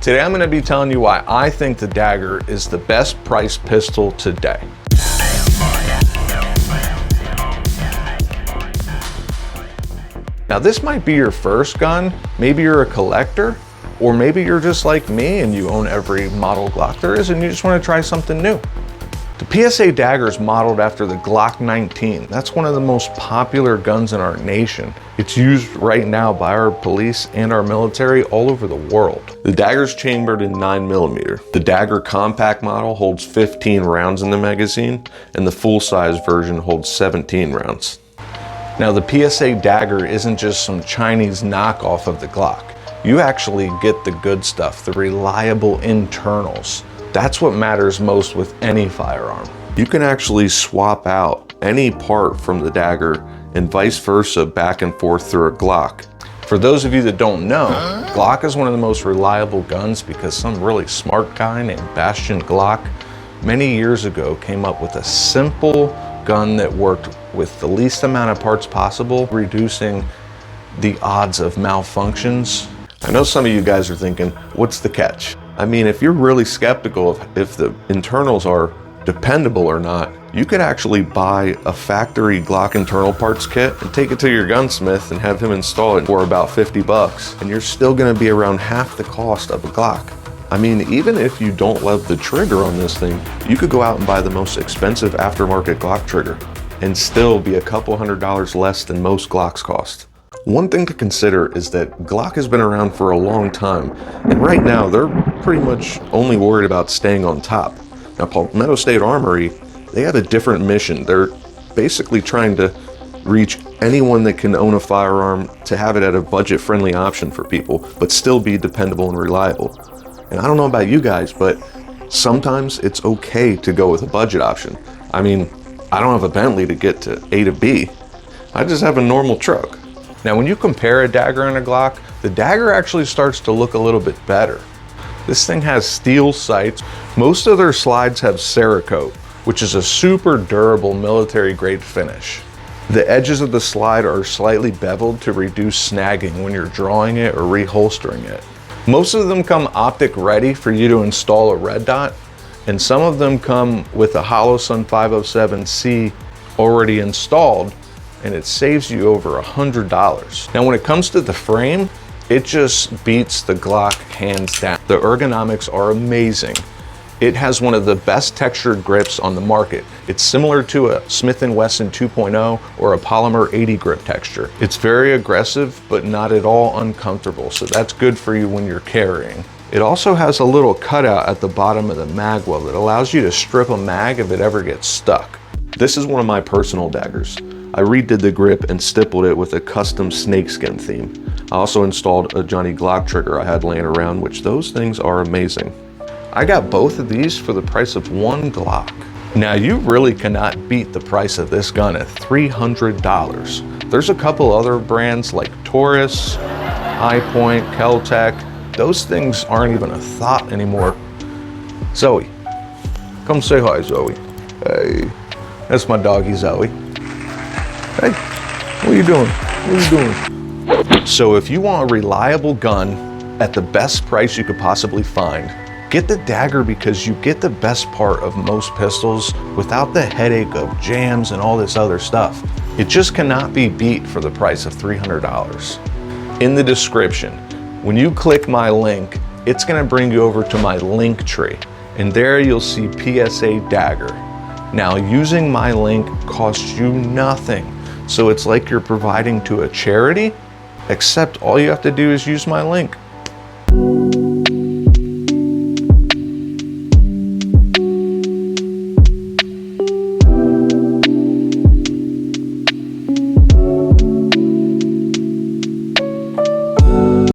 Today I'm going to be telling you why I think the Dagger is the best priced pistol today. Now this might be your first gun, maybe you're a collector, or maybe you're just like me and you own every model Glock there is and you just want to try something new. The PSA Dagger is modeled after the Glock 19. That's one of the most popular guns in our nation. It's used right now by our police and our military all over the world. The Dagger's chambered in 9mm. The Dagger compact model holds 15 rounds in the magazine, and the full-size version holds 17 rounds. Now the PSA Dagger isn't just some Chinese knockoff of the Glock. You actually get the good stuff, the reliable internals. That's what matters most with any firearm. You can actually swap out any part from the Dagger and vice versa back and forth through a Glock. For those of you that don't know, Glock is one of the most reliable guns because some really smart guy named Bastian Glock many years ago came up with a simple gun that worked with the least amount of parts possible, reducing the odds of malfunctions. I know some of you guys are thinking, what's the catch? I mean, if you're really skeptical of if the internals are dependable or not, you could actually buy a factory Glock internal parts kit and take it to your gunsmith and have him install it for about 50 bucks. And you're still gonna be around half the cost of a Glock. I mean, even if you don't love the trigger on this thing, you could go out and buy the most expensive aftermarket Glock trigger and still be a couple $100 less than most Glocks cost. One thing to consider is that Glock has been around for a long time, and right now they're pretty much only worried about staying on top. Now Palmetto State Armory, they have a different mission. They're basically trying to reach anyone that can own a firearm to have it at a budget-friendly option for people, but still be dependable and reliable. And I don't know about you guys, but sometimes it's okay to go with a budget option. I mean, I don't have a Bentley to get to A to B. I just have a normal truck. Now, when you compare a Dagger and a Glock, the Dagger actually starts to look a little bit better. This thing has steel sights. Most of their slides have Cerakote, which is a super durable military-grade finish. The edges of the slide are slightly beveled to reduce snagging when you're drawing it or reholstering it. Most of them come optic ready for you to install a red dot, and some of them come with a Holosun 507C already installed, and it saves you over $100. Now, when it comes to the frame, it just beats the Glock hands down. The ergonomics are amazing. It has one of the best textured grips on the market. It's similar to a Smith & Wesson 2.0 or a Polymer 80 grip texture. It's very aggressive, but not at all uncomfortable, so that's good for you when you're carrying. It also has a little cutout at the bottom of the mag well that allows you to strip a mag if it ever gets stuck. This is one of my personal Daggers. I redid the grip and stippled it with a custom snakeskin theme. I also installed a Johnny Glock trigger I had laying around, which those things are amazing. I got both of these for the price of one Glock. Now, you really cannot beat the price of this gun at $300. There's a couple other brands like Taurus, High Point, Kel-Tec. Those things aren't even a thought anymore. Zoe, come say hi, Zoe. Hey, that's my doggy, Zoe. Hey, what are you doing? What are you doing? So if you want a reliable gun at the best price you could possibly find, get the Dagger because you get the best part of most pistols without the headache of jams and all this other stuff. It just cannot be beat for the price of $300. In the description, when you click my link, it's gonna bring you over to my link tree, and there you'll see PSA Dagger. Now, using my link costs you nothing. So it's like you're providing to a charity, except all you have to do is use my link.